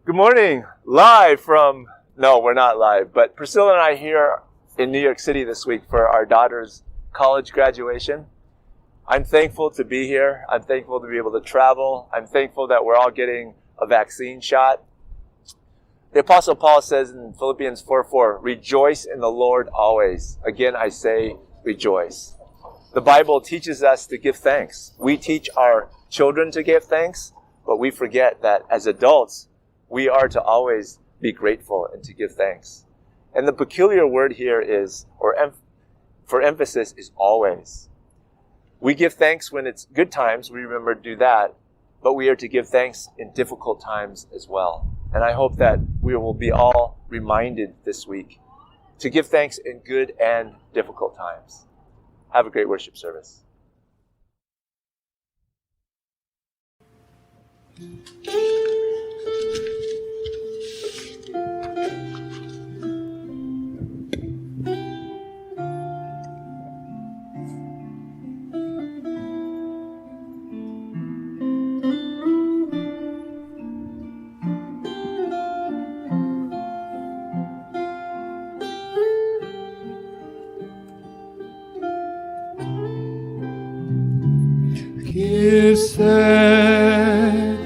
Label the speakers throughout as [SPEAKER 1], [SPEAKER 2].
[SPEAKER 1] Good morning. Live from, no, we're not live, but Priscilla and I here in New York City this week for our daughter's college graduation. I'm thankful to be here. I'm thankful to be able to travel. I'm thankful that we're all getting a vaccine shot. The Apostle Paul says in Philippians 4:4, rejoice in the Lord always. Again, I say rejoice. The Bible teaches us to give thanks. We teach our children to give thanks, but we forget that as adults, we are to always be grateful and to give thanks. And the peculiar word here is, for emphasis, is always. We give thanks when it's good times. We remember to do that, but we are to give thanks in difficult times as well. And I hope that we will be all reminded this week to give thanks in good and difficult times. Have a great worship service.
[SPEAKER 2] Give thanks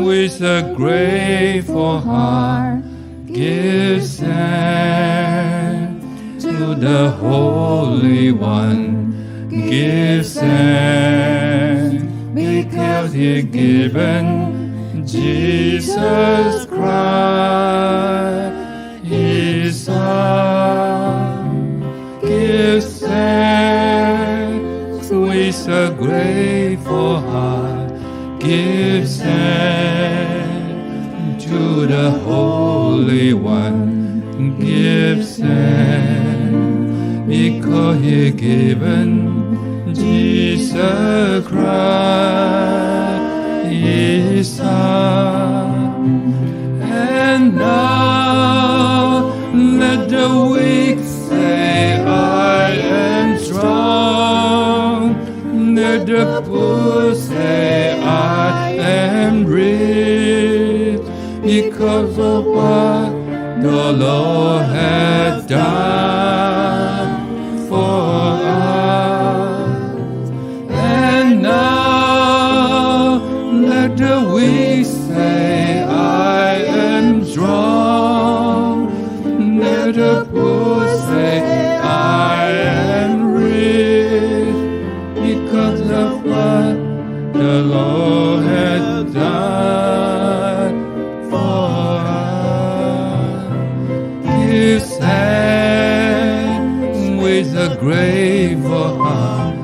[SPEAKER 2] with a grateful heart. Give thanks to the Holy One. Give thanks because He given Jesus Christ, His Son. Give thanks with a grateful heart. Give thanks to the Holy One. Give thanks because He given Jesus Christ, His Son. And now let the weak say, I am strong. Let the poor say, I am rich, because of what the Lord has done for us. And now let the weak say, I am strong. Let the poor say, I am rich, because of what the Lord has done for us. Give thanks with a grateful heart.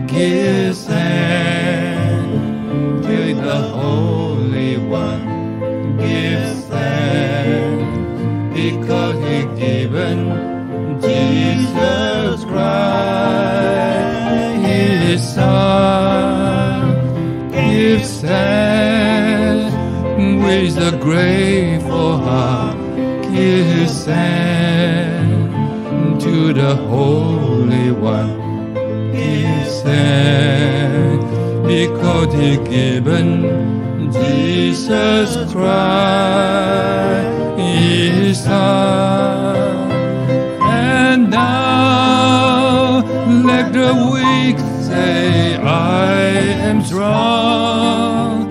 [SPEAKER 2] Give thanks to the Holy One. Give thanks because He given Jesus Christ, His Son. Give thanks with a grateful heart. Give thanks to the Holy One. Give thanks because He given Jesus Christ, His Son. And now let the weak say, I am strong.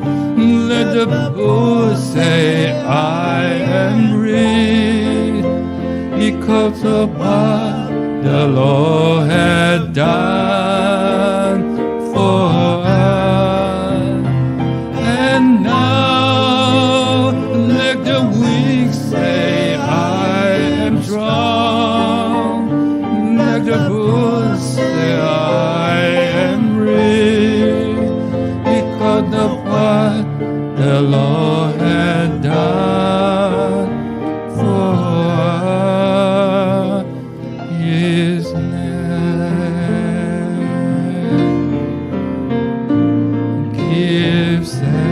[SPEAKER 2] Let the poor say, I am rich, because of what the Lord has done for us. And now let the weak say, I am strong. Let the poor say, I am rich, because of what the Lord has done for us. His name. Give thanks.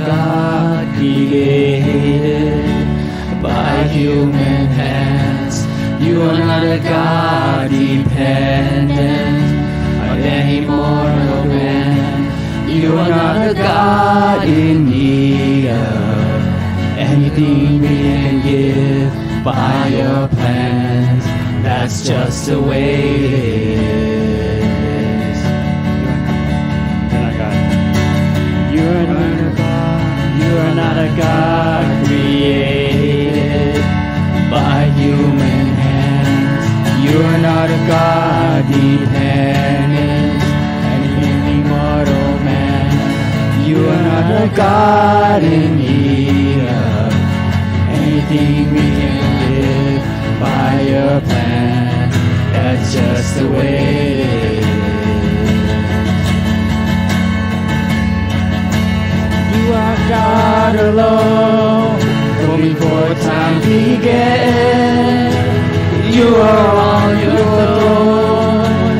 [SPEAKER 3] God created by human hands. You are not a God dependent on any mortal man. You are not a God in need of anything we can give by your plans. That's just the way it is. You are not a God. You are not a God created by human hands. You are not a God dependent on any mortal man. You are not a God in need of anything we can give by your plan. That's just the way it is. You are God alone, from before time began. You are on your throne.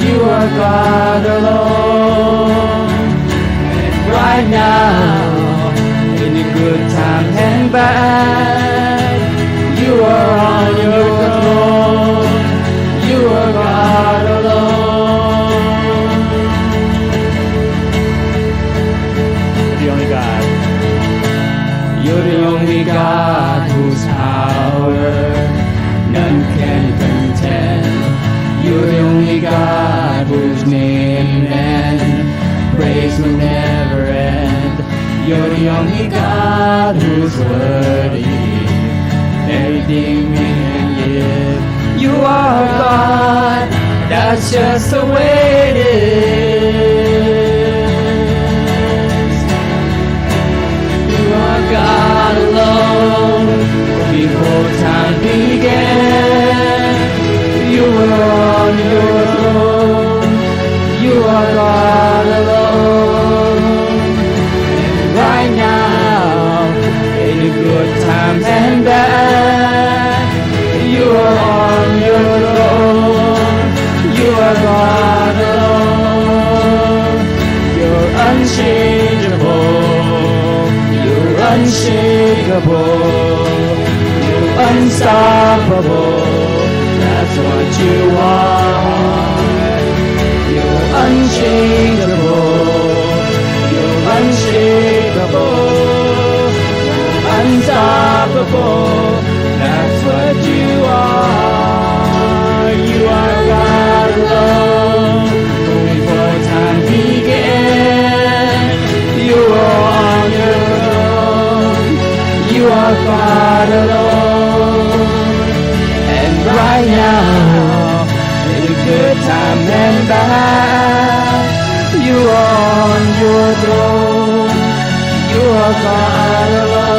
[SPEAKER 3] You are God alone. And right now, in the good times and bad, you are on your throne. You are God alone. You're the only God. You're the only God whose power none can contend. You're the only God whose name and praise will never end. You're the only God who's worthy everything we can give. You are God, that's just the way it is. You are God alone, before time began. You were on your throne. You are God alone. And right now, in the good times and bad, you are on your throne. You are God alone. You're unchangeable. You're unshakable. You're unstoppable. That's what you are. You're unchangeable. You're unshakable. You're unstoppable. That's what you are. You are God alone. Long before time began, you are on your own. You are God alone. And right now, in the good times and bad, you are on your throne. You are God alone.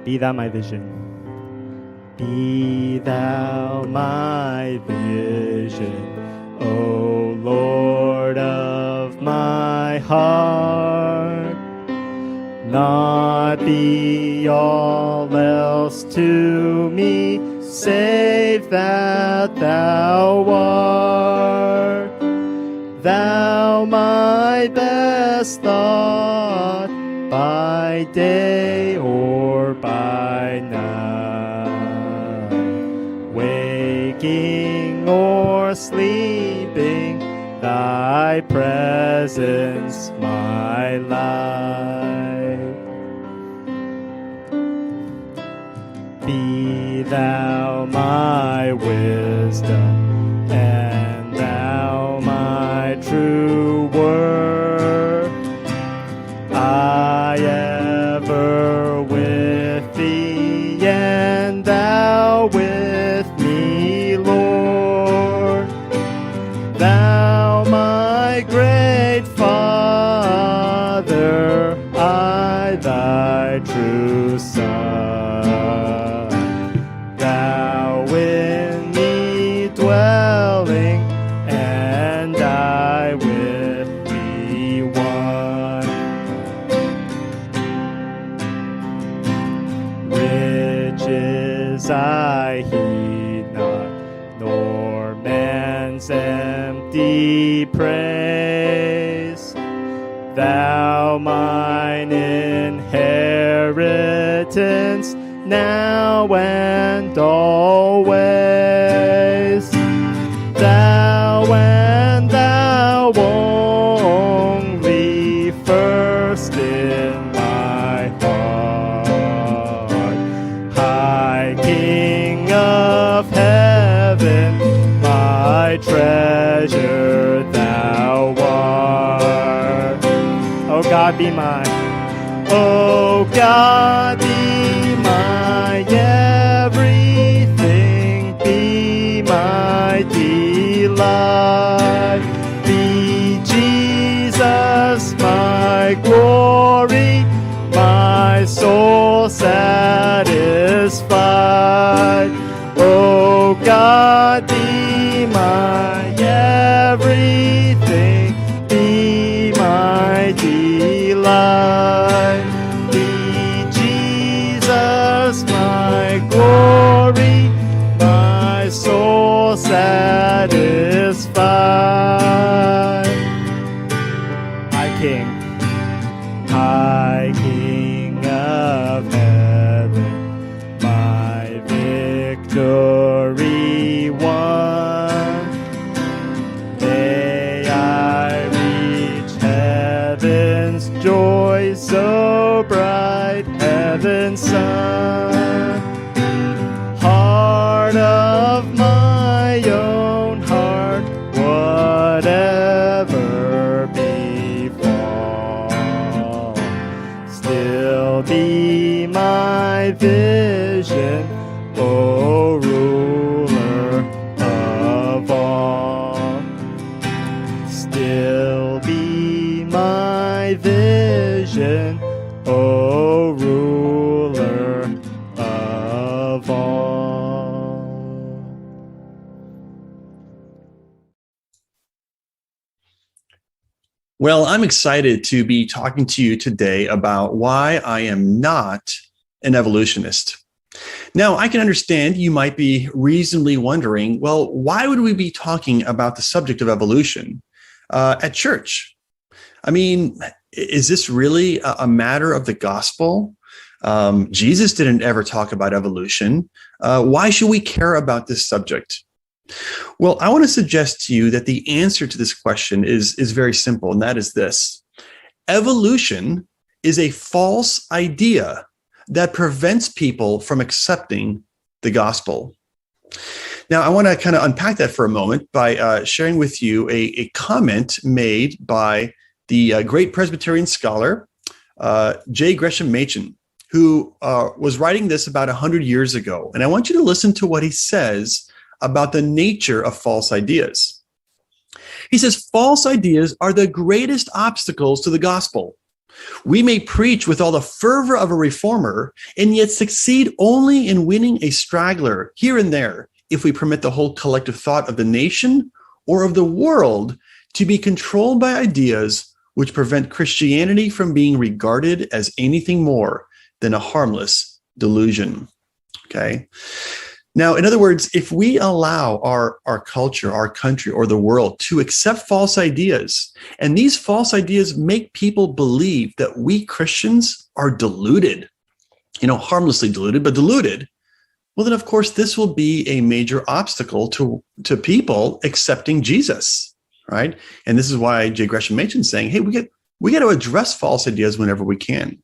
[SPEAKER 3] Be thou my vision. Be thou my vision, O Lord of my heart. Not be all else to me, save that thou art. Thou my best thought, by day or by night, waking or sleeping, thy presence my life. Be thou my wisdom, and thou my true word. I ever with thee, and thou with me, Lord. Thou my great Father, I thy true Son. Thou in me dwelling, and I with thee one. Riches I heed not, nor man's empty praise. Thou mine inheritance, now and always. Thou and thou only, first in my heart. High King of heaven, my treasure thou art. O God, be mine. O God, be my everything, be my delight. Be Jesus my glory, my soul satisfied. O God, be my everything, be my delight. Be Jesus my glory, my soul satisfied. High King of heaven, my victory won. May I reach heaven's joy so bright, heaven's sun. Heart of my own heart, whatever befall, still be my vision, O ruler of all. Still be my vision, O ruler of all.
[SPEAKER 4] Well, I'm excited to be talking to you today about why I am not an evolutionist. Now, I can understand you might be reasonably wondering, well, why would we be talking about the subject of evolution at church? I mean, is this really a matter of the gospel? Jesus didn't ever talk about evolution. Why should we care about this subject? Well, I want to suggest to you that the answer to this question is very simple, and that is this. Evolution is a false idea that prevents people from accepting the gospel. Now, I want to kind of unpack that for a moment by sharing with you a comment made by the great Presbyterian scholar, J. Gresham Machen, who was writing this about 100 years ago. And I want you to listen to what he says about the nature of false ideas. He says, false ideas are the greatest obstacles to the gospel. We may preach with all the fervor of a reformer and yet succeed only in winning a straggler here and there if we permit the whole collective thought of the nation or of the world to be controlled by ideas which prevent Christianity from being regarded as anything more than a harmless delusion. Okay. Now, in other words, if we allow our culture, our country, or the world to accept false ideas, and these false ideas make people believe that we Christians are deluded, harmlessly deluded, but deluded, well, then, of course, this will be a major obstacle to people accepting Jesus, right? And this is why J. Gresham Machen's saying, hey, we got to address false ideas whenever we can.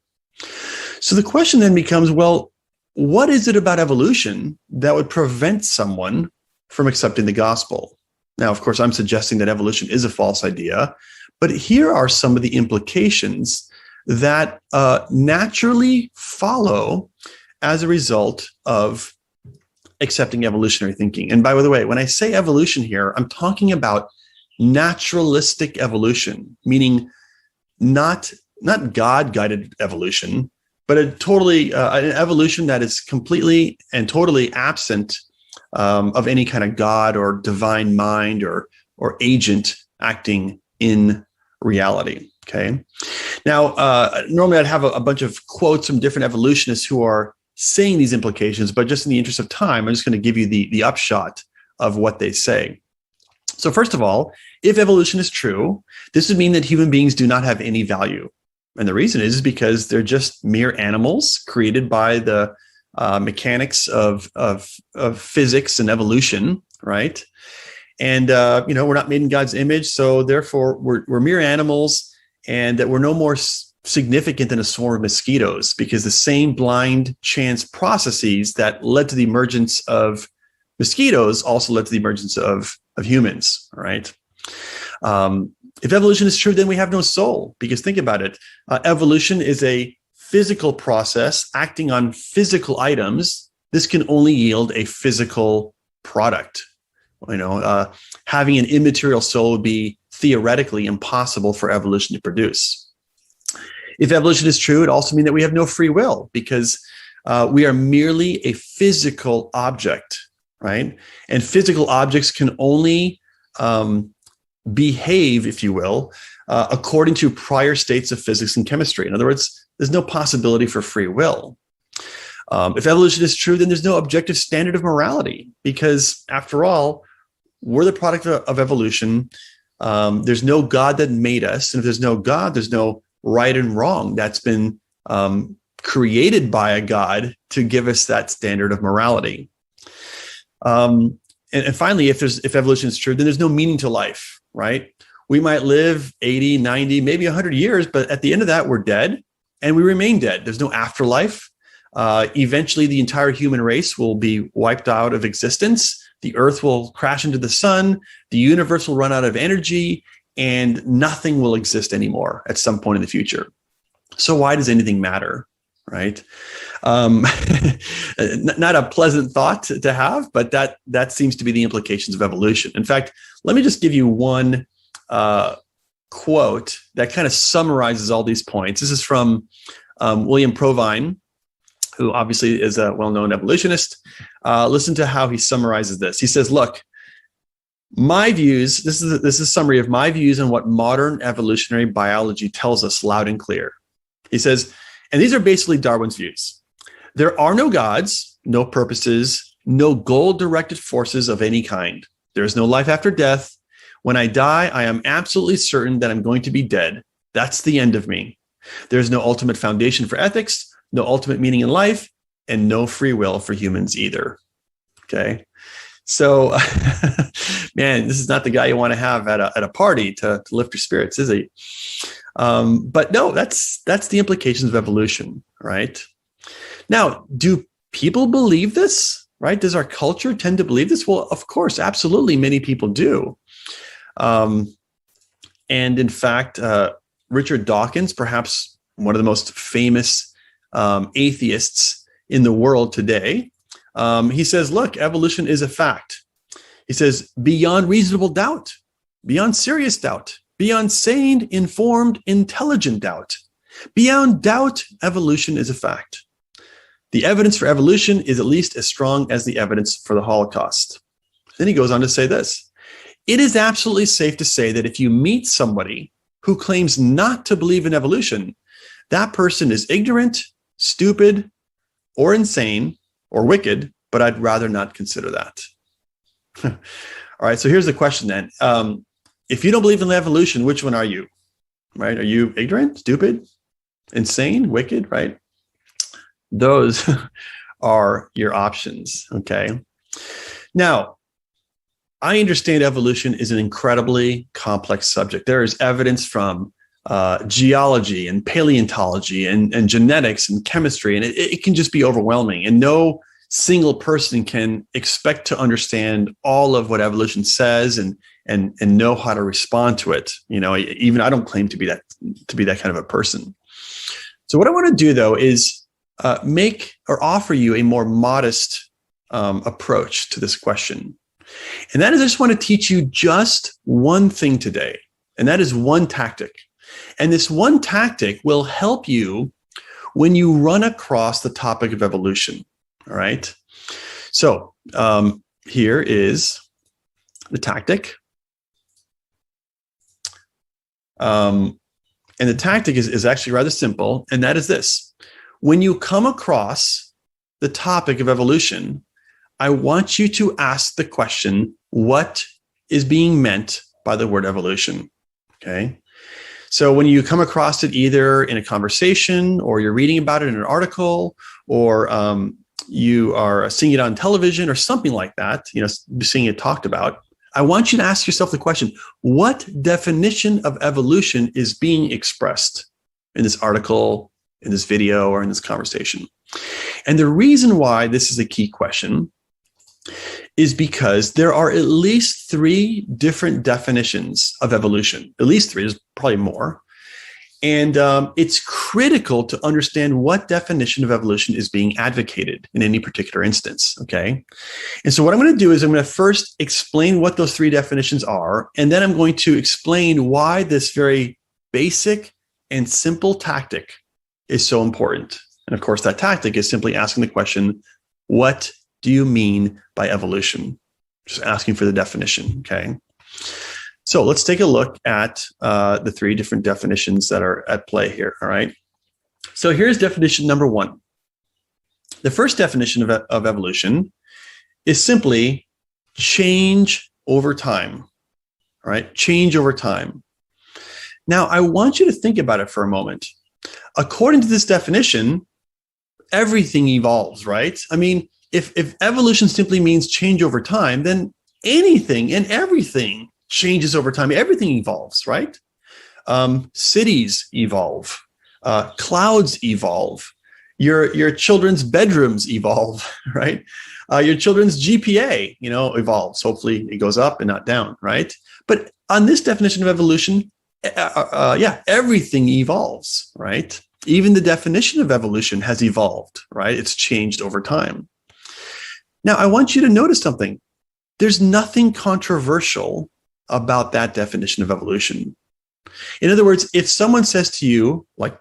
[SPEAKER 4] So the question then becomes, well, what is it about evolution that would prevent someone from accepting the gospel? Now, of course, I'm suggesting that evolution is a false idea, but here are some of the implications that naturally follow as a result of accepting evolutionary thinking. And by the way, when I say evolution here, I'm talking about naturalistic evolution, meaning not God-guided evolution, but an evolution that is completely and totally absent of any kind of God or divine mind or agent acting in reality. Okay. Now, normally I'd have a bunch of quotes from different evolutionists who are saying these implications, but just in the interest of time, I'm just going to give you the upshot of what they say. So first of all, if evolution is true, this would mean that human beings do not have any value. And the reason is because they're just mere animals created by the mechanics of physics and evolution, right? And we're not made in God's image, so therefore we're mere animals, and that we're no more significant than a swarm of mosquitoes, because the same blind chance processes that led to the emergence of mosquitoes also led to the emergence of humans, right? If evolution is true, then we have no soul, because think about it. Evolution is a physical process acting on physical items. This can only yield a physical product. Having an immaterial soul would be theoretically impossible for evolution to produce. If evolution is true, it also means that we have no free will, because we are merely a physical object, right? And physical objects can only behave, if you will, according to prior states of physics and chemistry. In other words, there's no possibility for free will. If evolution is true, then there's no objective standard of morality, because after all, we're the product of evolution. There's no God that made us. And if there's no God, there's no right and wrong that's been created by a God to give us that standard of morality. And finally, if evolution is true, then there's no meaning to life. Right? We might live 80, 90, maybe 100 years, but at the end of that, we're dead and we remain dead. There's no afterlife. Eventually, the entire human race will be wiped out of existence. The earth will crash into the sun. The universe will run out of energy, and nothing will exist anymore at some point in the future. So why does anything matter? Right? Not a pleasant thought to have, but that seems to be the implications of evolution. In fact, let me just give you one quote that kind of summarizes all these points. This is from William Provine, who obviously is a well-known evolutionist. Listen to how he summarizes this. He says, look, my views, this is a summary of my views on what modern evolutionary biology tells us loud and clear. He says, and these are basically Darwin's views. There are no gods, no purposes, no goal-directed forces of any kind. There is no life after death. When I die, I am absolutely certain that I'm going to be dead. That's the end of me. There's no ultimate foundation for ethics, no ultimate meaning in life, and no free will for humans either. Okay. So, man, this is not the guy you want to have at a party to lift your spirits, is he? But no, that's the implications of evolution, right? Now, do people believe this, right? Does our culture tend to believe this? Well, of course, absolutely. Many people do. And in fact, Richard Dawkins, perhaps one of the most famous atheists in the world today, he says, look, evolution is a fact. He says, beyond reasonable doubt, beyond serious doubt, beyond sane, informed, intelligent doubt. Beyond doubt, evolution is a fact. The evidence for evolution is at least as strong as the evidence for the Holocaust. Then he goes on to say this. It is absolutely safe to say that if you meet somebody who claims not to believe in evolution, that person is ignorant, stupid, or insane, or wicked, but I'd rather not consider that. All right, so here's the question then. If you don't believe in evolution, which one are you? Right? Are you ignorant, stupid, insane, wicked, right? Those are your options, okay? Now, I understand evolution is an incredibly complex subject. There is evidence from geology and paleontology and genetics and chemistry, and it can just be overwhelming. And no single person can expect to understand all of what evolution says and know how to respond to it. You know, even I don't claim to be that kind of a person. So what I want to do though is make or offer you a more modest approach to this question. And that is, I just want to teach you just one thing today, and that is one tactic. And this one tactic will help you when you run across the topic of evolution. All right. So here is the tactic. And the tactic is actually rather simple, and that is this. When you come across the topic of evolution, I want you to ask the question, what is being meant by the word evolution? Okay. So when you come across it either in a conversation or you're reading about it in an article or you are seeing it on television or something like that, you know, seeing it talked about, I want you to ask yourself the question, what definition of evolution is being expressed in this article, in this video, or in this conversation? And the reason why this is a key question is because there are at least 3 different definitions of evolution. At least 3, there's probably more. And it's critical to understand what definition of evolution is being advocated in any particular instance, okay? And so what I'm going to do is I'm going to first explain what those 3 definitions are, and then I'm going to explain why this very basic and simple tactic is so important. And of course, that tactic is simply asking the question, what do you mean by evolution? Just asking for the definition, okay? So let's take a look at the 3 different definitions that are at play here, all right? So here's definition number 1. The first definition of evolution is simply change over time, all right? Change over time. Now, I want you to think about it for a moment. According to this definition, everything evolves, right? I mean, if evolution simply means change over time, then anything and everything changes over time. Everything evolves, right? Cities evolve, clouds evolve, your children's bedrooms evolve, right? Your children's GPA, evolves. Hopefully it goes up and not down, right? But on this definition of evolution, everything evolves, right? Even the definition of evolution has evolved, right? It's changed over time. Now, I want you to notice something. There's nothing controversial about that definition of evolution. In other words, if someone says to you, like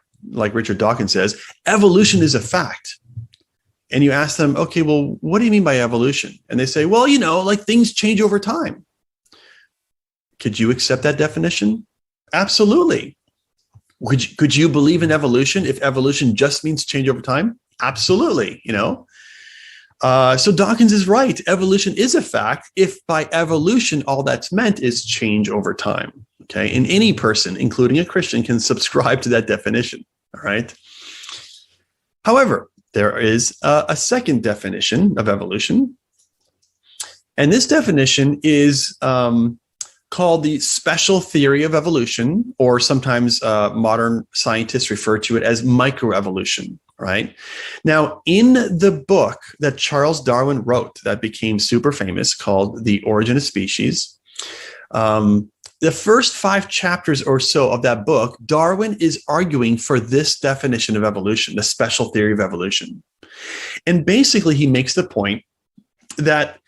[SPEAKER 4] Richard Dawkins says, evolution is a fact, and you ask them, okay, well, what do you mean by evolution? And they say, well, like things change over time. Could you accept that definition? Absolutely. Could you believe in evolution if evolution just means change over time? Absolutely, So Dawkins is right. Evolution is a fact if by evolution all that's meant is change over time. Okay, and any person, including a Christian, can subscribe to that definition. All right. However, there is a second definition of evolution, and this definition is called the special theory of evolution, or sometimes modern scientists refer to it as microevolution. Right. Now, in the book that Charles Darwin wrote that became super famous called The Origin of Species, the first 5 chapters or so of that book, Darwin is arguing for this definition of evolution, the special theory of evolution. And basically, he makes the point that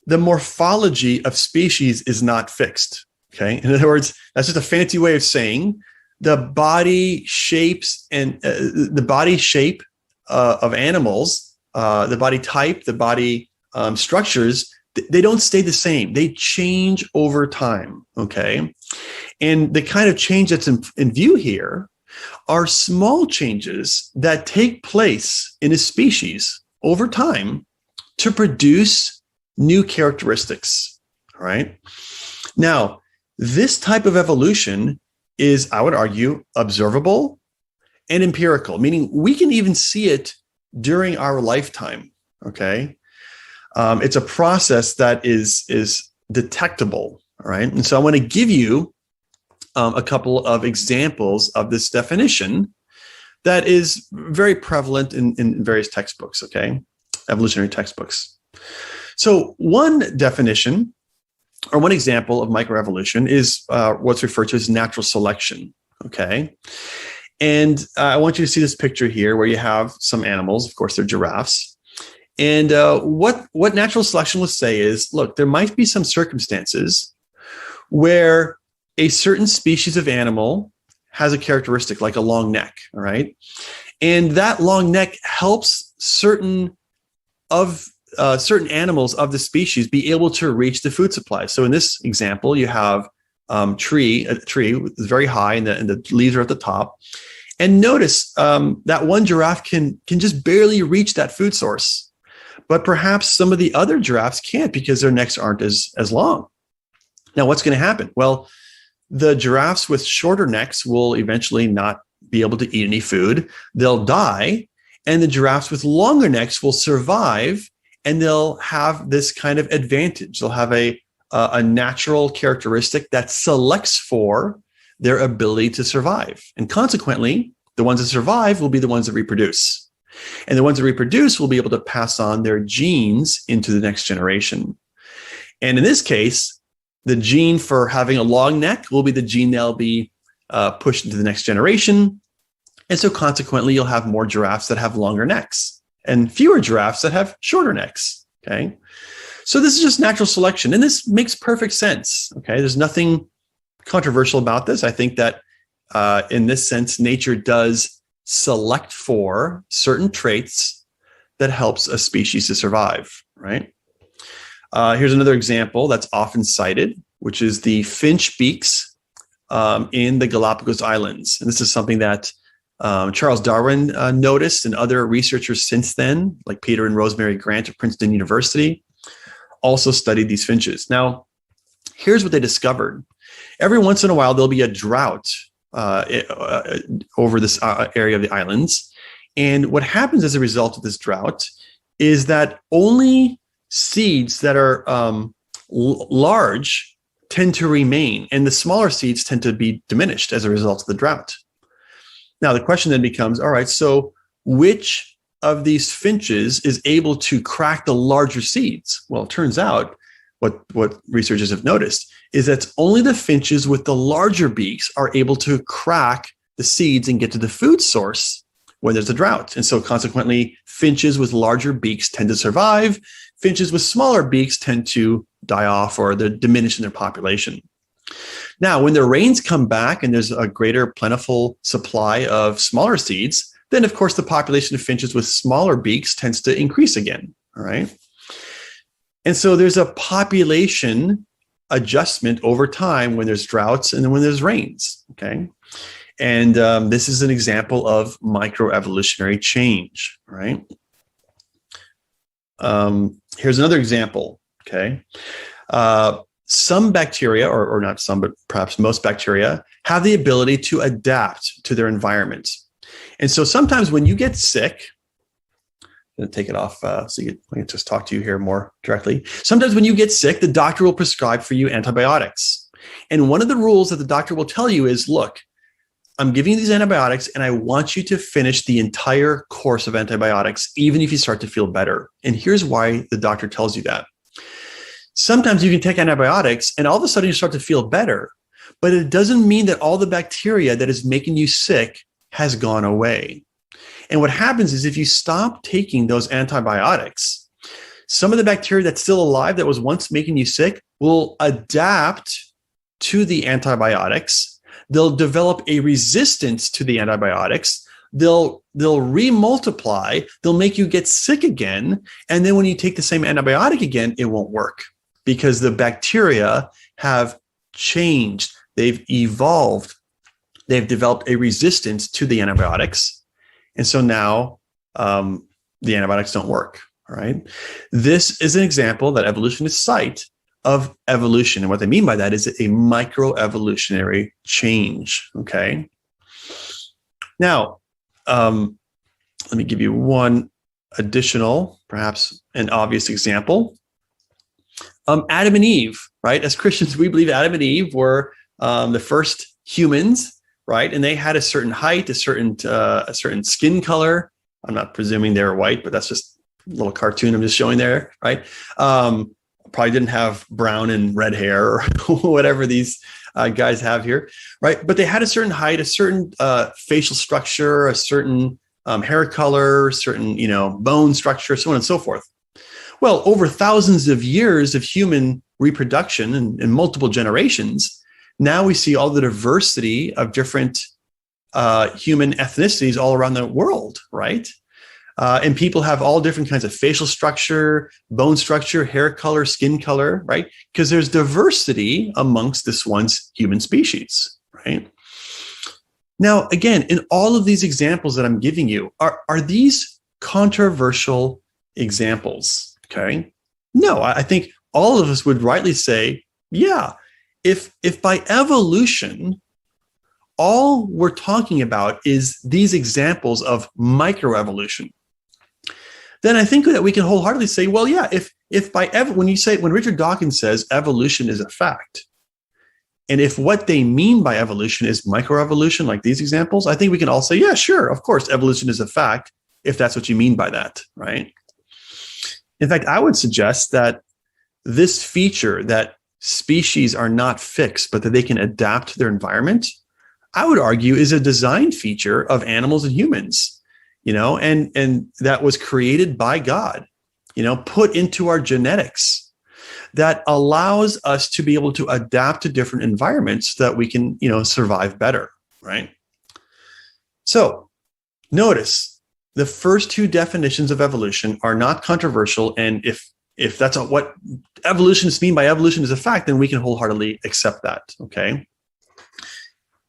[SPEAKER 4] the morphology of species is not fixed. Okay. In other words, that's just a fancy way of saying the body shapes and the body shape of animals, the body type, the body structures, they don't stay the same. They change over time, okay? And the kind of change that's in view here are small changes that take place in a species over time to produce new characteristics, all right? Now, this type of evolution is, I would argue, observable and empirical, meaning we can even see it during our lifetime, okay? It's a process that is detectable, all right? And so I want to give you a couple of examples of this definition that is very prevalent in various textbooks, okay? Evolutionary textbooks. So one definition or one example of microevolution is what's referred to as natural selection, okay? And I want you to see this picture here where you have some animals, of course, they're giraffes. And what natural selection will say is, look, there might be some circumstances where a certain species of animal has a characteristic like a long neck, all right? And that long neck helps certain animals of the species be able to reach the food supply. So in this example, you have a tree is very high and the leaves are at the top. And notice that one giraffe can just barely reach that food source. But perhaps some of the other giraffes can't because their necks aren't as long. Now, what's going to happen? Well, the giraffes with shorter necks will eventually not be able to eat any food. They'll die. And the giraffes with longer necks will survive, and they'll have this kind of advantage. They'll have a natural characteristic that selects for their ability to survive. And consequently, the ones that survive will be the ones that reproduce. And the ones that reproduce will be able to pass on their genes into the next generation. And in this case, the gene for having a long neck will be the gene that'll be pushed into the next generation. And so consequently, you'll have more giraffes that have longer necks and fewer giraffes that have shorter necks, okay? So this is just natural selection, and this makes perfect sense, okay? There's nothing controversial about this. I think that in this sense, nature does select for certain traits that helps a species to survive, right? Here's another example that's often cited, which is the finch beaks in the Galapagos Islands. And this is something that Charles Darwin noticed, and other researchers since then, like Peter and Rosemary Grant of Princeton University, also studied these finches. Now, here's what they discovered. Every once in a while, there'll be a drought over this area of the islands. And what happens as a result of this drought is that only seeds that are large tend to remain, and the smaller seeds tend to be diminished as a result of the drought. Now, the question then becomes, all right, so which of these finches is able to crack the larger seeds? Well, it turns out what researchers have noticed is that only the finches with the larger beaks are able to crack the seeds and get to the food source when there's a drought. And so consequently, finches with larger beaks tend to survive. Finches with smaller beaks tend to die off, or they're diminished in their population. Now, when the rains come back and there's a greater plentiful supply of smaller seeds, then of course the population of finches with smaller beaks tends to increase again, all right? And so there's a population adjustment over time when there's droughts and then when there's rains, okay? And this is an example of microevolutionary change, right? Here's another example, okay? Some bacteria, or not some, but perhaps most bacteria, have the ability to adapt to their environment. And so sometimes when you get sick, I'm going to take it off so I can just talk to you here more directly. Sometimes when you get sick, the doctor will prescribe for you antibiotics. And one of the rules that the doctor will tell you is, look, I'm giving you these antibiotics and I want you to finish the entire course of antibiotics, even if you start to feel better. And here's why the doctor tells you that. Sometimes you can take antibiotics and all of a sudden you start to feel better, but it doesn't mean that all the bacteria that is making you sick has gone away. And what happens is if you stop taking those antibiotics, some of the bacteria that's still alive that was once making you sick will adapt to the antibiotics, they'll develop a resistance to the antibiotics. They'll remultiply. They'll make you get sick again. And then when you take the same antibiotic again, it won't work because the bacteria have changed. They've evolved. They've developed a resistance to the antibiotics. And so now the antibiotics don't work. All right. This is an example that evolutionists cite of evolution. And what they mean by that is a microevolutionary change. Okay. Now, let me give you one additional, perhaps an obvious example. Adam and Eve, right? As Christians, we believe Adam and Eve were the first humans, right? And they had a certain height, a certain skin color. I'm not presuming they were white, but that's just a little cartoon I'm just showing there, right? Probably didn't have brown and red hair or whatever these guys have here, right? But they had a certain height, a certain facial structure, a certain hair color, certain, bone structure, so on and so forth. Well, over thousands of years of human reproduction and multiple generations, now we see all the diversity of different human ethnicities all around the world, right? And people have all different kinds of facial structure, bone structure, hair color, skin color, right? Because there's diversity amongst this once human species, right? Now, again, in all of these examples that I'm giving you, are these controversial examples? Okay. No, I think all of us would rightly say, yeah, if by evolution, all we're talking about is these examples of microevolution, then I think that we can wholeheartedly say, well, yeah, if when Richard Dawkins says evolution is a fact, and if what they mean by evolution is microevolution, like these examples, I think we can all say, yeah, sure, of course, evolution is a fact, if that's what you mean by that, right? In fact, I would suggest that this feature that species are not fixed, but that they can adapt to their environment, I would argue is a design feature of animals and humans, and that was created by God, put into our genetics that allows us to be able to adapt to different environments so that we can, survive better, right? So notice the first two definitions of evolution are not controversial. And if that's what evolutionists mean by evolution is a fact, then we can wholeheartedly accept that, okay?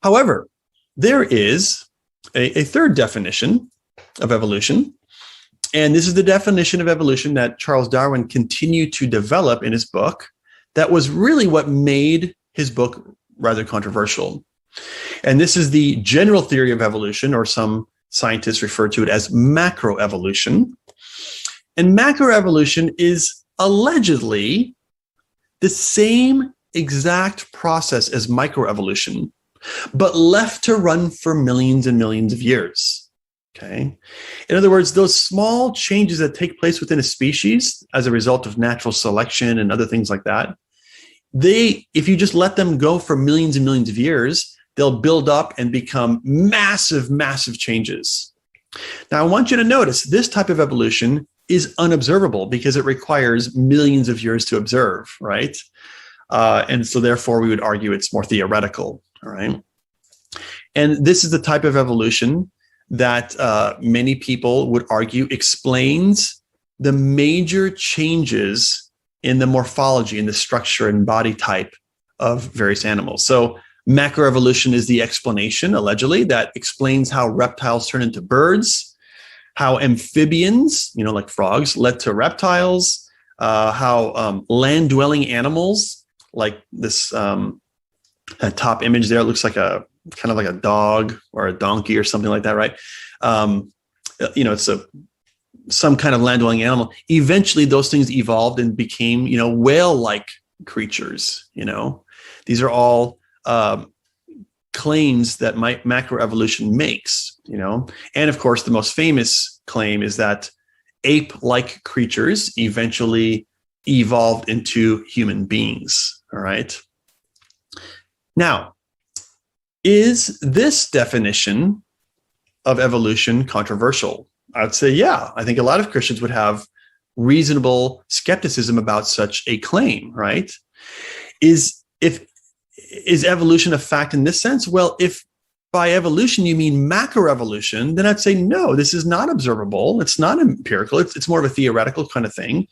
[SPEAKER 4] However, there is a third definition of evolution, and this is the definition of evolution that Charles Darwin continued to develop in his book. That was really what made his book rather controversial. And this is the general theory of evolution, or some scientists refer to it as macroevolution. And macroevolution is allegedly the same exact process as microevolution, but left to run for millions and millions of years. Okay. In other words, those small changes that take place within a species as a result of natural selection and other things like that, if you just let them go for millions and millions of years, they'll build up and become massive, massive changes. Now, I want you to notice this type of evolution is unobservable because it requires millions of years to observe, right? And so therefore, we would argue it's more theoretical, all right? And this is the type of evolution that many people would argue explains the major changes in the morphology, in the structure and body type of various animals. So macroevolution is the explanation, allegedly, that explains how reptiles turn into birds, how amphibians, like frogs, led to reptiles, how land-dwelling animals, like this that top image there, looks like kind of like a dog or a donkey or something like that, right? It's some kind of land-dwelling animal. Eventually, those things evolved and became, whale-like creatures. These are all claims that macroevolution makes, and of course, the most famous claim is that ape-like creatures eventually evolved into human beings. All right. Now, is this definition of evolution controversial? I'd say, yeah. I think a lot of Christians would have reasonable skepticism about such a claim, right? If is evolution a fact in this sense? Well, if by evolution you mean macroevolution, then I'd say no, this is not observable. It's not empirical. It's more of a theoretical kind of thing.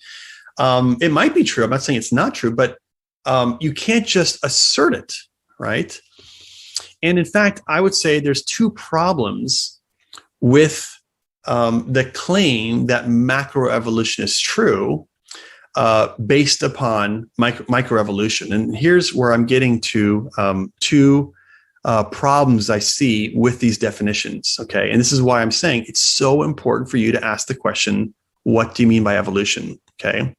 [SPEAKER 4] It might be true. I'm not saying it's not true, but you can't just assert it, right? And in fact, I would say there's two problems with the claim that macroevolution is true based upon microevolution. And here's where I'm getting to two problems I see with these definitions, okay? And this is why I'm saying it's so important for you to ask the question, what do you mean by evolution, okay?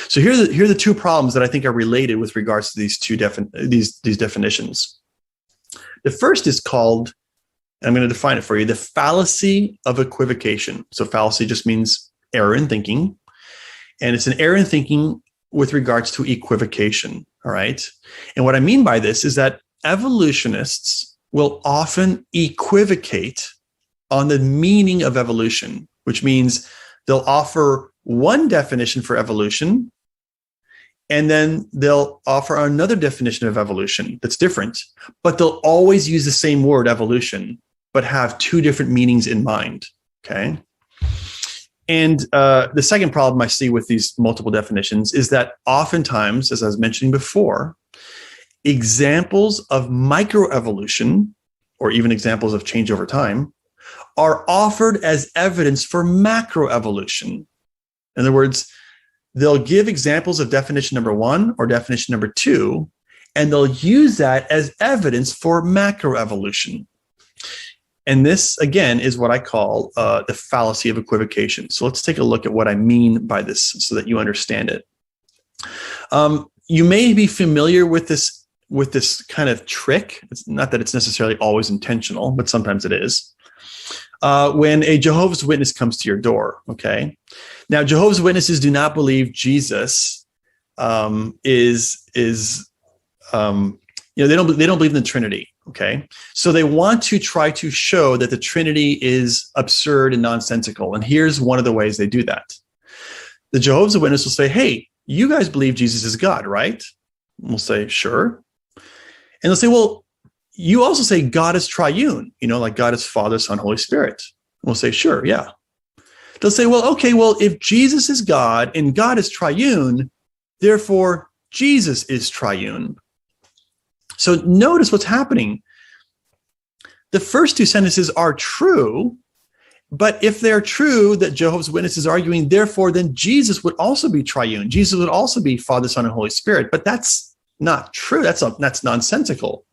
[SPEAKER 4] So here are the two problems that I think are related with regards to these these definitions. The first is called, I'm going to define it for you, the fallacy of equivocation. So fallacy just means error in thinking. And it's an error in thinking with regards to equivocation, all right? And what I mean by this is that evolutionists will often equivocate on the meaning of evolution, which means they'll offer one definition for evolution, and then they'll offer another definition of evolution that's different, but they'll always use the same word, evolution, but have two different meanings in mind, okay? And the second problem I see with these multiple definitions is that oftentimes, as I was mentioning before, examples of microevolution, or even examples of change over time, are offered as evidence for macroevolution. In other words, they'll give examples of definition number one or definition number two, and they'll use that as evidence for macroevolution. And this, again, is what I call the fallacy of equivocation. So let's take a look at what I mean by this so that you understand it. You may be familiar with this kind of trick. It's not that it's necessarily always intentional, but sometimes it is. When a Jehovah's Witness comes to your door, okay? Now, Jehovah's Witnesses do not believe Jesus they don't believe in the Trinity, okay? So they want to try to show that the Trinity is absurd and nonsensical. And here's one of the ways they do that. The Jehovah's Witness will say, hey, you guys believe Jesus is God, right? And we'll say, sure. And they'll say, well, you also say God is triune, like God is Father, Son, Holy Spirit. And we'll say, sure, yeah. They'll say, well, okay, well, if Jesus is God and God is triune, therefore Jesus is triune. So notice what's happening. The first two sentences are true, but if they're true that Jehovah's Witnesses are arguing, therefore, then Jesus would also be triune. Jesus would also be Father, Son, and Holy Spirit. But that's not true. That's nonsensical.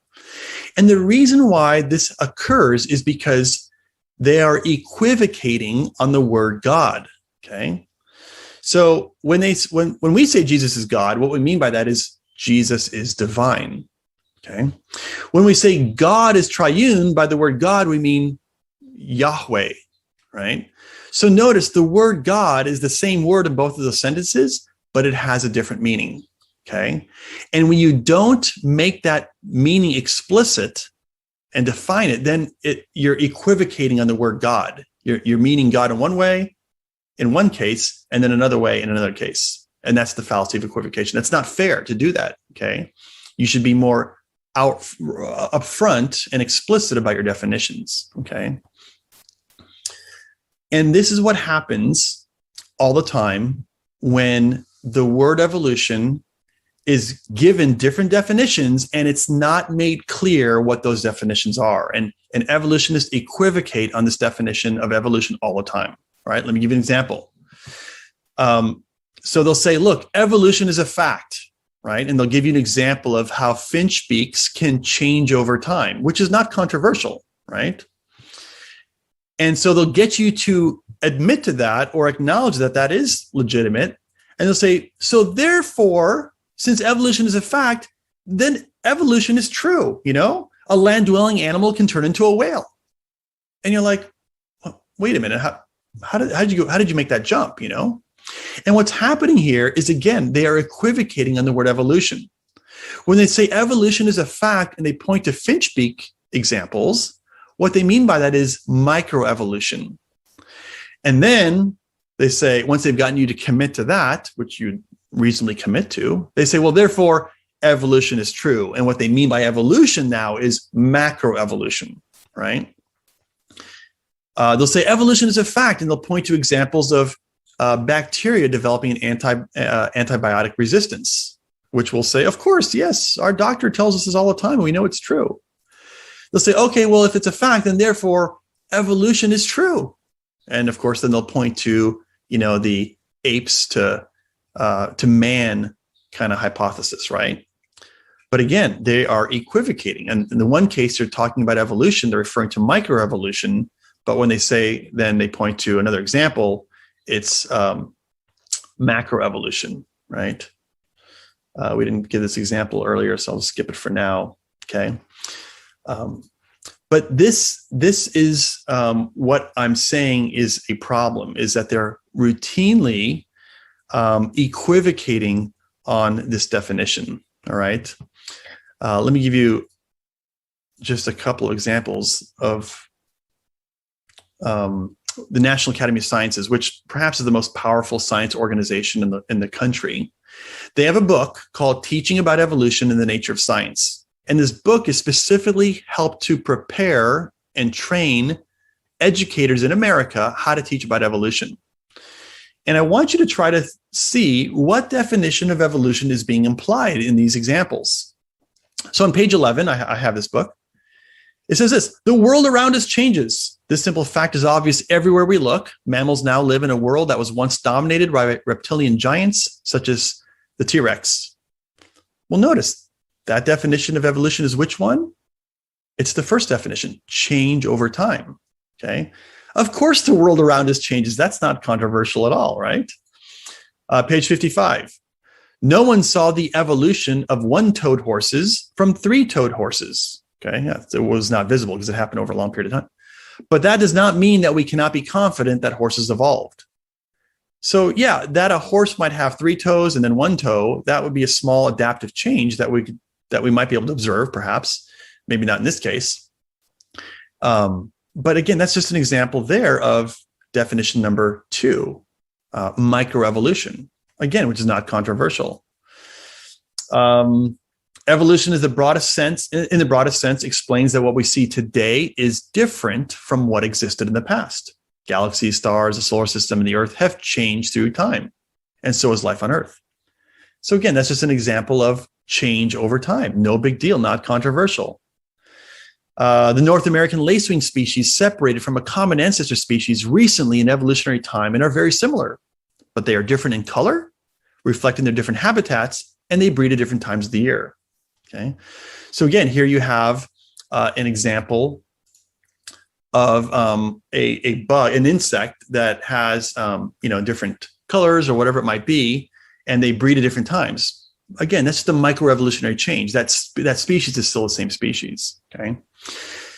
[SPEAKER 4] And the reason why this occurs is because they are equivocating on the word God, okay? So when we say Jesus is God, what we mean by that is Jesus is divine, okay? When we say God is triune, by the word God, we mean Yahweh, right? So notice the word God is the same word in both of those sentences, but it has a different meaning, okay? And when you don't make that meaning explicit and define it, then you're equivocating on the word God. You're meaning God in one way, in one case, and then another way in another case. And that's the fallacy of equivocation. That's not fair to do that, okay? You should be more upfront and explicit about your definitions, okay? And this is what happens all the time when the word evolution is given different definitions and it's not made clear what those definitions are. And evolutionists equivocate on this definition of evolution all the time. All right, let me give you an example. So they'll say, look, evolution is a fact, right? And they'll give you an example of how finch beaks can change over time, which is not controversial, right? And so they'll get you to admit to that or acknowledge that that is legitimate. And they'll say, so therefore, since evolution is a fact, then evolution is true. A land-dwelling animal can turn into a whale. And you're like, well, wait a minute, how did you make that jump? And what's happening here is, again, they are equivocating on the word evolution. When they say evolution is a fact and they point to finchbeak examples, what they mean by that is microevolution. And then they say, once they've gotten you to commit to that, which you reasonably commit to, they say, well, therefore, evolution is true. And what they mean by evolution now is macroevolution, right? They'll say evolution is a fact, and they'll point to examples of bacteria developing an antibiotic resistance, which will say, of course, yes, our doctor tells us this all the time, and we know it's true. They'll say, okay, well, if it's a fact, then therefore evolution is true. And of course, then they'll point to, the apes to man kind of hypothesis, right? But again, they are equivocating. And in the one case, they're talking about evolution, they're referring to microevolution. But when they say, then they point to another example, it's macroevolution, right? We didn't give this example earlier, so I'll skip it for now, okay? But this is what I'm saying is a problem, is that they're routinely equivocating on this definition, all right? Let me give you just a couple of examples of the National Academy of Sciences, which perhaps is the most powerful science organization in the country. They have a book called Teaching About Evolution and the Nature of Science. And this book is specifically helped to prepare and train educators in America how to teach about evolution. And I want you to try to see what definition of evolution is being implied in these examples. So on page 11, I have this book. It says this: the world around us changes. This simple fact is obvious everywhere we look. Mammals now live in a world that was once dominated by reptilian giants, such as the T-Rex. Well, notice that definition of evolution is which one? It's the first definition, change over time. Okay. Of course, the world around us changes. That's not controversial at all, right? Page 55. No one saw the evolution of one-toed horses from three-toed horses. Okay, yeah, it was not visible because it happened over a long period of time. But that does not mean that we cannot be confident that horses evolved. So yeah, that a horse might have three toes and then one toe, that would be a small adaptive change that we might be able to observe, perhaps, maybe not in this case. But again, that's just an example there of definition number 2, microevolution, again, which is not controversial. Evolution is in the broadest sense, explains that what we see today is different from what existed in the past. Galaxies, stars, the solar system, and the Earth have changed through time, and so is life on Earth. So again, that's just an example of change over time. No big deal, not controversial. The North American lacewing species separated from a common ancestor species recently in evolutionary time and are very similar, but they are different in color, reflecting their different habitats, and they breed at different times of the year. Okay, so again, here you have an example of a bug, an insect that has different colors or whatever it might be, and they breed at different times. Again, that's the microevolutionary change. That species is still the same species. Okay,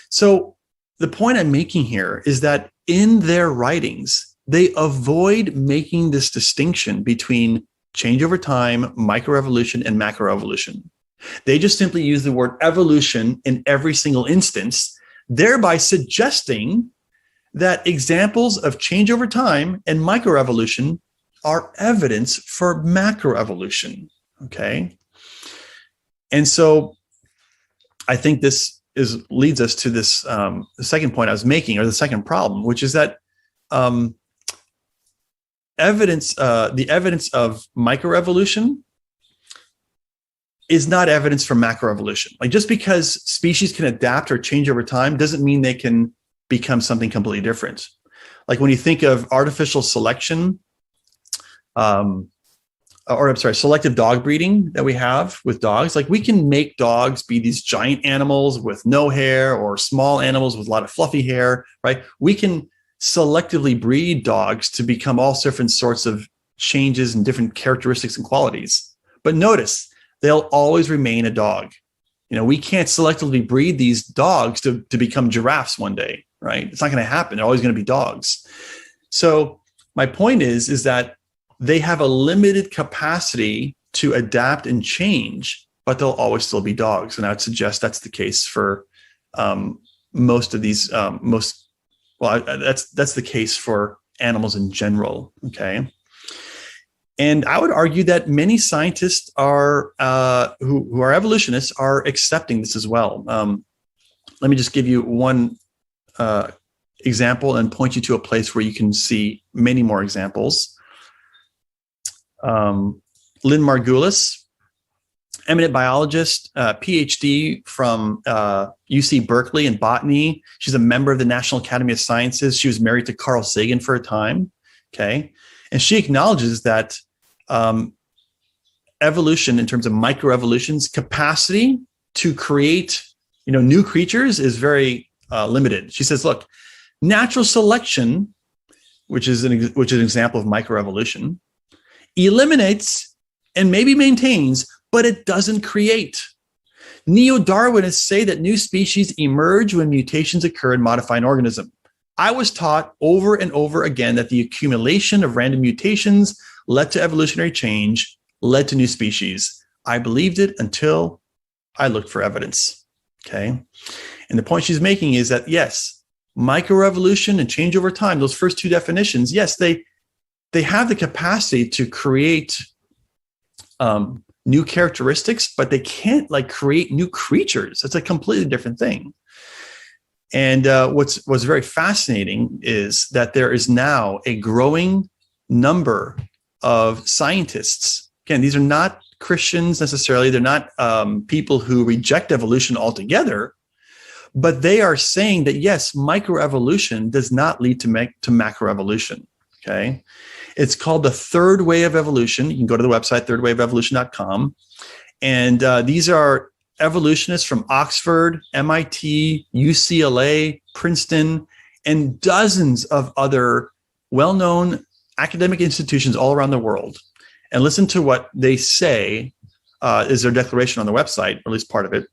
[SPEAKER 4] so the point I'm making here is that in their writings, they avoid making this distinction between change over time, microevolution, and macroevolution. They just simply use the word evolution in every single instance, thereby suggesting that examples of change over time and microevolution are evidence for macroevolution. Okay. And so I think this leads us to this the second point I was making, or the second problem, which is that the evidence of microevolution is not evidence for macroevolution. Like, just because species can adapt or change over time doesn't mean they can become something completely different. Like when you think of artificial selection, selective dog breeding that we have with dogs, like we can make dogs be these giant animals with no hair or small animals with a lot of fluffy hair, right? We can selectively breed dogs to become all different sorts of changes and different characteristics and qualities. But notice, they'll always remain a dog. We can't selectively breed these dogs to become giraffes one day, right? It's not going to happen. They're always going to be dogs. So my point is that they have a limited capacity to adapt and change, but they'll always still be dogs. And I would suggest that's the case for most of these. That's the case for animals in general. Okay. And I would argue that many scientists are who are evolutionists are accepting this as well. Let me just give you one example and point you to a place where you can see many more examples. Lynn Margulis, eminent biologist, PhD from UC Berkeley in botany. She's a member of the National Academy of Sciences. She was married to Carl Sagan for a time. Okay. And she acknowledges that evolution, in terms of microevolution's capacity to create, new creatures is very limited. She says, look, natural selection, which is an example of microevolution, eliminates and maybe maintains, but it doesn't create. Neo-Darwinists say that new species emerge when mutations occur and modify an organism. I was taught over and over again that the accumulation of random mutations led to evolutionary change, led to new species. I believed it until I looked for evidence. Okay. And the point she's making is that, yes, microevolution and change over time, those first two definitions, yes, they have the capacity to create new characteristics, but they can't create new creatures. That's a completely different thing. And what's very fascinating is that there is now a growing number of scientists. Again, these are not Christians necessarily. They're not people who reject evolution altogether, but they are saying that, yes, microevolution does not lead to macroevolution. Okay. It's called the third way of evolution. You can go to the website, thirdwayofevolution.com. And these are evolutionists from Oxford, MIT, UCLA, Princeton, and dozens of other well-known academic institutions all around the world. And listen to what they say is their declaration on the website, or at least part of it.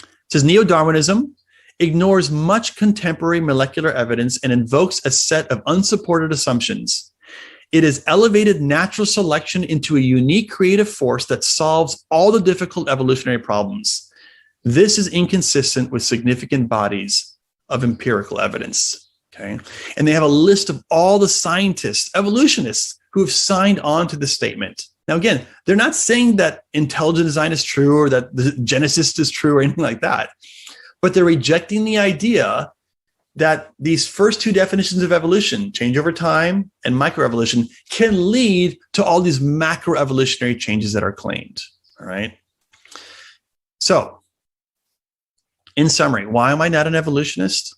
[SPEAKER 4] It says, Neo-Darwinism ignores much contemporary molecular evidence and invokes a set of unsupported assumptions. It has elevated natural selection into a unique creative force that solves all the difficult evolutionary problems. This is inconsistent with significant bodies of empirical evidence. Okay. And they have a list of all the scientists, evolutionists, who have signed on to the statement. Now, again, they're not saying that intelligent design is true or that the genesis is true or anything like that, but they're rejecting the idea that these first two definitions of evolution, change over time and microevolution, can lead to all these macroevolutionary changes that are claimed. All right. So, in summary, why am I not an evolutionist?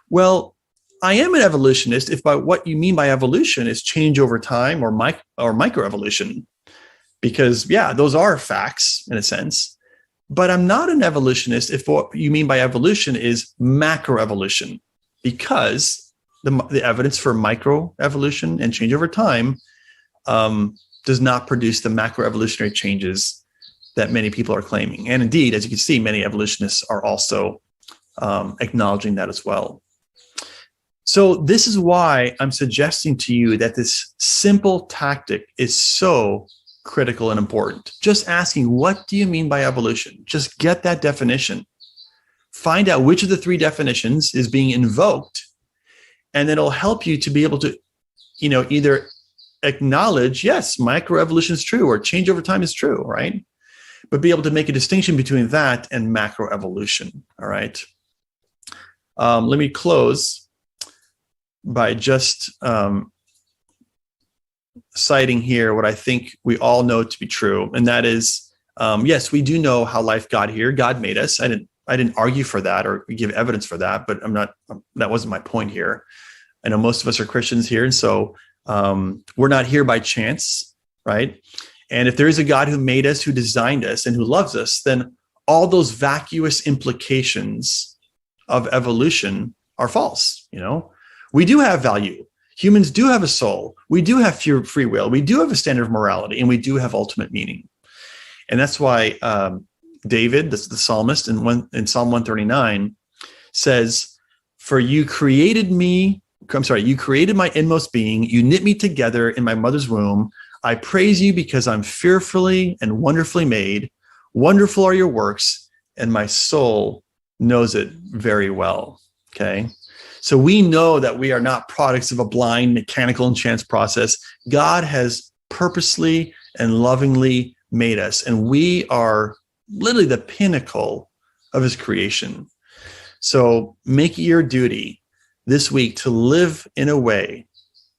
[SPEAKER 4] Well, I am an evolutionist if by what you mean by evolution is change over time or microevolution, because those are facts in a sense. But I'm not an evolutionist if what you mean by evolution is macroevolution, because the evidence for microevolution and change over time does not produce the macroevolutionary changes that many people are claiming. And indeed, as you can see, many evolutionists are also acknowledging that as well. So this is why I'm suggesting to you that this simple tactic is so critical and important. Just asking, what do you mean by evolution? Just get that definition. Find out which of the three definitions is being invoked, and it'll help you to be able to, either acknowledge, yes, microevolution is true or change over time is true, right? But be able to make a distinction between that and macroevolution, all right? Let me close by just citing here what I think we all know to be true, and that is, yes, we do know how life got here. God made us. I didn't argue for that or give evidence for that, but that wasn't my point here. I know most of us are Christians here, and so we're not here by chance, right? And if there is a God who made us, who designed us, and who loves us, then all those vacuous implications of evolution are false. We do have value. Humans do have a soul. We do have free will. We do have a standard of morality, and we do have ultimate meaning. And that's why David, the psalmist, in Psalm 139 says, you created my inmost being. You knit me together in my mother's womb. I praise you because I'm fearfully and wonderfully made. Wonderful are your works, and my soul knows it very well. Okay. So we know that we are not products of a blind mechanical and chance process. God has purposely and lovingly made us. And we are literally the pinnacle of his creation. So make it your duty this week to live in a way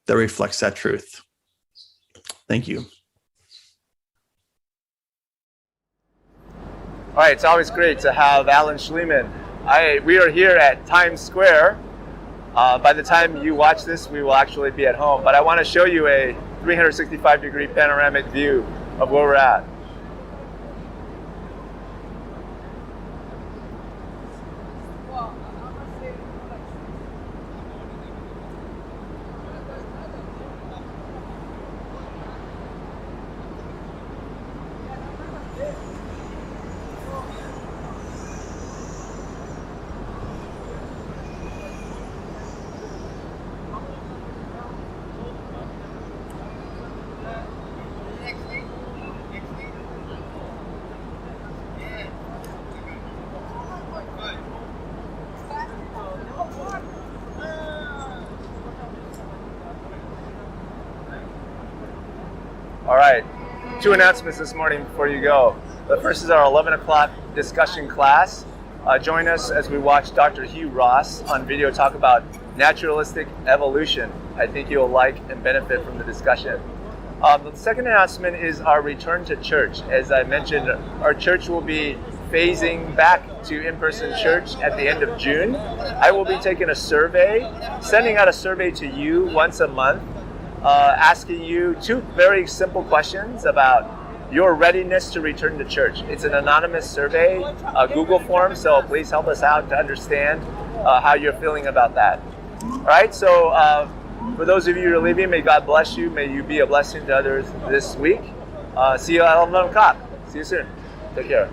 [SPEAKER 4] that reflects that truth. Thank you.
[SPEAKER 1] All right, it's always great to have Alan Shlemon. We are here at Times Square. By the time you watch this, we will actually be at home. But I want to show you a 365-degree panoramic view of where we're at. All right, 2 announcements this morning before you go. The first is our 11 o'clock discussion class. Join us as we watch Dr. Hugh Ross on video talk about naturalistic evolution. I think you'll like and benefit from the discussion. The second announcement is our return to church. As I mentioned, our church will be phasing back to in-person church at the end of June. I will be taking a survey, sending out a survey to you once a month, asking you 2 very simple questions about your readiness to return to church. It's an anonymous survey, a Google form, so please help us out to understand how you're feeling about that. All right, so for those of you who are leaving, may God bless you. May you be a blessing to others this week. See you at 11 o'clock. See you soon. Take care.